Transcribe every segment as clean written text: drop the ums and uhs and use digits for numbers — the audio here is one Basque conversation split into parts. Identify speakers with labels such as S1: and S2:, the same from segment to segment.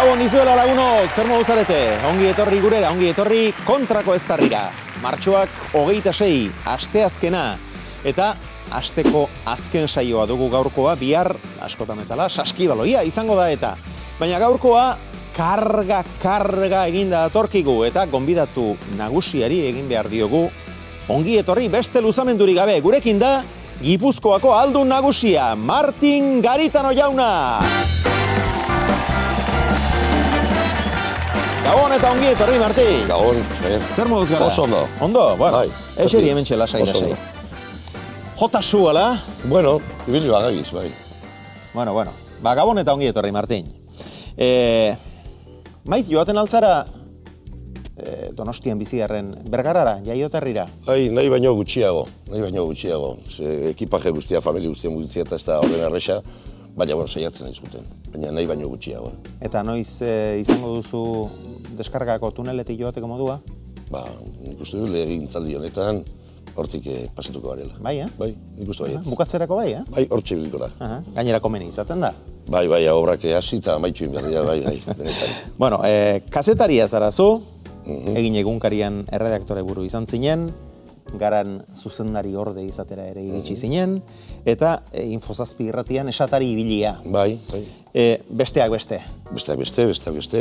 S1: Gabon dizuela lagunok, zer modu zarete? Ongi etorri gurera, ongi etorri kontrako eztarrira. Martxoak 26, asteazkena. Eta asteko azken saioa dugu gaurkoa, bihar, askotan bezala, saskibaloia izango da eta. Baina gaurkoa, karga eginda datorkigu eta gonbidatu nagusiari egin behar diogu. Ongi etorri beste luzamendurik gabe, gurekin da, Gipuzkoako aldun nagusia, Martin Garitano jauna! Gabon eta ongi etorri, Martin!
S2: Gabon,
S1: zer moduz gara?
S2: Oso ondo.
S1: Ondo? Bueno, eseri hemen txela, lasai. Jota zu, ala?
S2: Bueno, ibili bagagiz, bai.
S1: Bueno, ba, gabon eta ongi etorri, Martin. Maiz, joaten altzara, Donostian bizigarren Bergarara, jaioterrira?
S2: Nahi baino gutxiago. Ekipaje guztia, familia guztien guztia eta ez da horren arresa, baina, saiatzen nahi zuten, baina nahi baino gutxiago.
S1: Eta noiz izango duzu deskargako tuneletik joateko modua?
S2: Ba, nik uste du legintzaldi honetan, hortik pasatuko garela.
S1: Bai,
S2: Bai, nik uste baiet.
S1: Bukatzerako bai,
S2: Bai, hortxe biliko da.
S1: Gainera komeni izaten da?
S2: Bai, obrak hasi eta amaitxu inberdia, bai, benetan.
S1: Bueno, kazetaria zarazu, egin egunkarian erredaktore buru izan zinen, garan zuzendari orde izatera ere iritsi zinen, eta Infozazpi irratian esatari ibilia.
S2: Bai.
S1: Besteak beste.
S2: Besteak beste,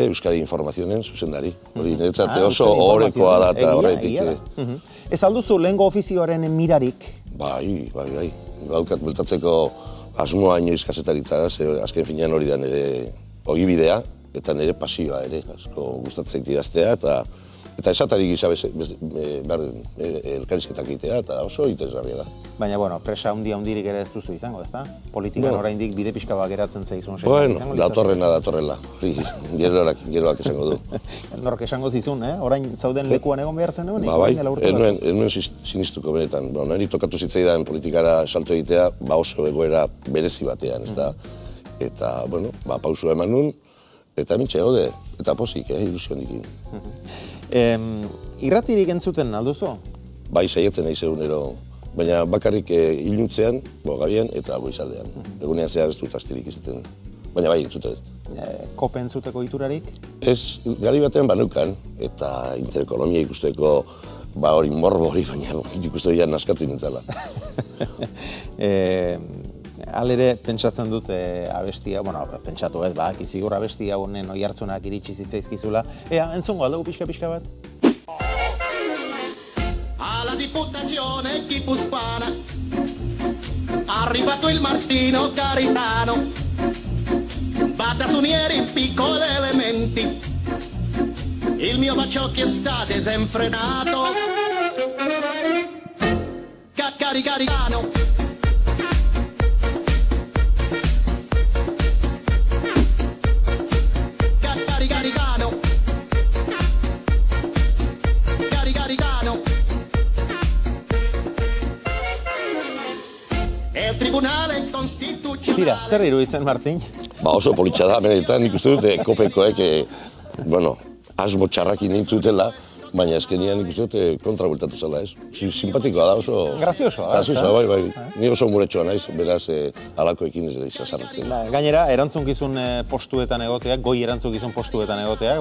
S2: Euskadi Informazionen zuzendari. Hori niretzate oso ohorekoa da eta horretik.
S1: Ez alduzu lehengo ofizioaren mirarik?
S2: Bai. Baukat bueltatzeko asmoa inoiz kazetaritza da, azken finean hori da nire ogibidea, eta nire pasioa ere, asko gustatzen idaztea, eta esatari gisa elkarrizketak egitea, eta oso interesgarria da.
S1: Baina, presa hundirik ere ez duzu izango, ezta? Politikan oraindik bide pixka bat geratzen zaizun.
S2: Bueno, datorrela. Geroak esango du.
S1: Nork esango zizun, orain zauden lekuan egon behar zen egon?
S2: Bai, enuen sinistuko benetan. Niri tokatu zitzaidan politikara salto egitea, oso egoera berezi batean, ezta? Eta, pausua eman nun, eta mintxe gaude, eta pozik, ilusionikin.
S1: Irratirik entzuten alduzu?
S2: Bai, saietzen nahi egunero, baina bakarrik iluntzean, gabian eta goizaldean. Egunean zehar ez dut astirik izaten, baina bai entzuten.
S1: Kope entzuteko iturarik?
S2: Ez, gari batean banukan, eta interekonomia ikusteko hori morbo hori, baina ikustu dian naskatu nintzala.
S1: Halere, pentsatzen dut abestia, pentsatu ez, kizigur abestia honen oihartzunak iritsi zitzaizkizula. Entzungo aldugu pixka bat?
S3: Alla Diputazione Guipuscoana arrivato il Martino Garitano, battazzonieri piccoli elementi, il mio baciocchi è stato desenfrenato, Garitano.
S1: Tira, zer iruditzen, Martin?
S2: Oso politxa da, benetan ikusten dute kopekoek, asmo txarrakin nintzutela, baina ezkenian ikusten dute kontrabueltatu zela, ez? Simpatikoa da, oso...
S1: Graziosoa.
S2: Graziosoa, bai. Ni oso muretxoa naiz, beraz, alakoekin ez da izazarratzen.
S1: Gainera, erantzunkizun postuetan egoteak, goi erantzunkizun postuetan egoteak,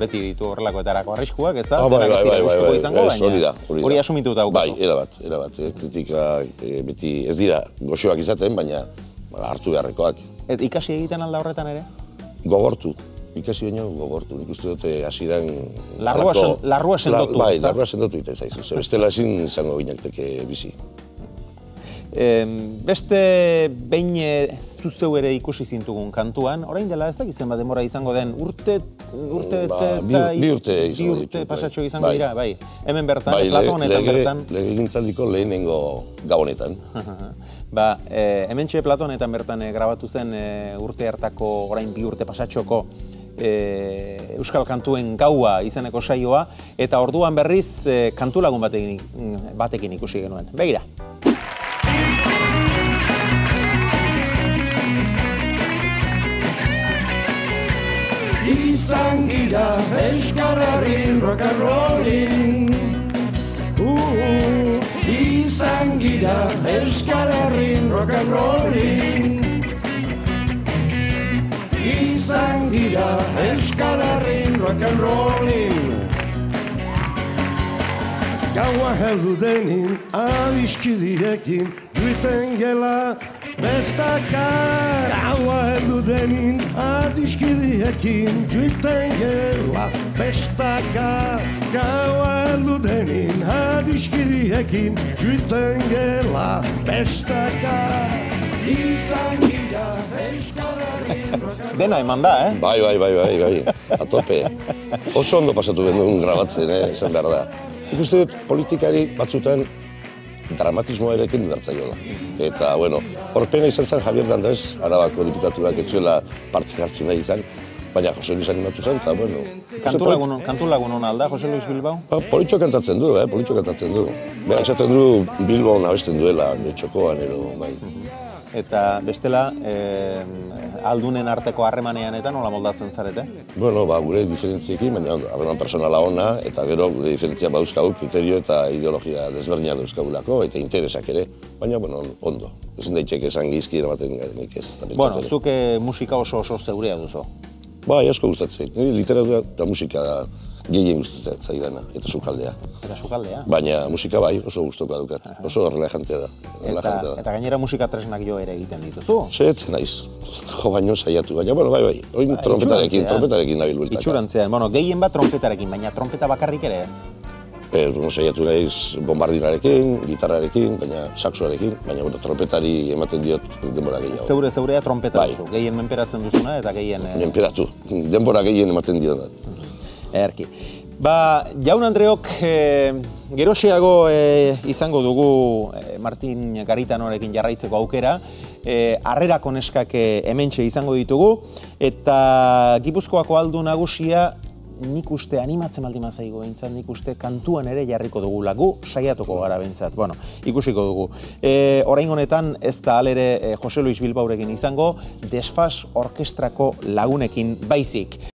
S1: beti ditu horrelakoetarako arriskuak, ez da? Hori asumituta
S2: daukazu. Bai, erabat. Kritika beti ez dira goxoak izaten, baina hartu beharrekoak.
S1: Ikasi egiten alda horretan ere?
S2: Gogortu. Ikasi baino gogortu. Nik uste dute hasieran...
S1: Larrua sendotu.
S2: Bai, larrua sendotu egiten zaizu. Bestela ezin izango ginakteke bizi.
S1: Beste behin zuzeu ere ikusi zintugun kantuan, orain dela ez dakitzen demora izango den
S2: bi urte
S1: pasatxo izango dira, bai. Hemen bertan, Platonetan bertan.
S2: Legegintzaldiko lehenengo gabonetan.
S1: Hementxe Platonetan bertan grabatu zen urte hartako, orain 2 urte pasatxoko Euskal Kantuen gaua izeneko saioa, eta orduan berriz kantulagun batekin ikusi genuen. Begira!
S4: Izan gira Euskal Herrin rock and rollin, izan gira Euskal Herrin rock and rollin, izan gira rock and rollin'. Gaua heldu denin adiskidiekin duiten gela bestaka. Gaua heldu denin adiskidiekin duiten gela bestaka. Gaua heldu denin adiskidiekin duiten gela bestaka. Izan gira Euskararen rock and
S1: Dena eman da, eh?
S2: Bai. Atope. Oso ondo pasatu genuen grabatzen, esan behar da. Ikuste dut politikari batzutan dramatismoa ere kendu bertzaiola. Eta, bueno, horpena izan zen Javier Landrés, Arabako diputatuak etzuela parte hartu nahi izan, baina Jose Luis animatu zen, eta, bueno...
S1: Kantu lagun hona alda, Jose Luis Bilbao?
S2: Politxo kantatzen du, Berak esaten du Bilbao abesten duela, txokoan, bai.
S1: Eta bestela, aldunen arteko harremanean eta nola moldatzen zarete?
S2: Bueno, gure diferentziekin, baina harreman personala ona, eta gero gure diferentzia dauzkagu, kriterio eta ideologia desberdinak dauzkagulako, eta interesak ere, baina, bueno, ondo. Ezin daiteke esan gizki eramaten nik ez.
S1: Bueno, zuk musika oso zeurea duzu.
S2: Bai, asko gustatzen. Niri literatura eta musika da gehien gustatzen zaidana, eta sukaldea.
S1: Eta sukaldea?
S2: Baina musika bai, oso gustoka dukat, oso relajantea da.
S1: Eta gainera musika tresnak jo ere egiten dituzu?
S2: Saiatzen naiz, jo baino saiatu, baina, bueno, bai, oin trompetarekin nabil bueltaka.
S1: Itxurantzean, bueno, gehien bat trompetarekin, baina trompeta bakarrik ere ez?
S2: Saiatu naiz bombardinarekin, gitarrarekin, baina saxoarekin, baina trompetari ematen diot denbora gehiago.
S1: Zeurea trompeta duzu, gehien menperatzen duzuna eta gehien...
S2: Menperatu, denbora gehien ematen diot.
S1: Erki. Jaun Andreok geroxeago izango dugu Martin Garitanorekin jarraitzeko aukera. Harrerako neskak hementxe izango ditugu. Eta Gipuzkoako aldu nagusia nik uste animatzen baldin mazaigo behintzat, nik uste kantuan ere jarriko dugula, gu saiatuko gara behintzat, bueno, ikusiko dugu. Orain honetan ez da alere Jose Luis Bilbaorekin izango, Desfas orkestrako lagunekin baizik.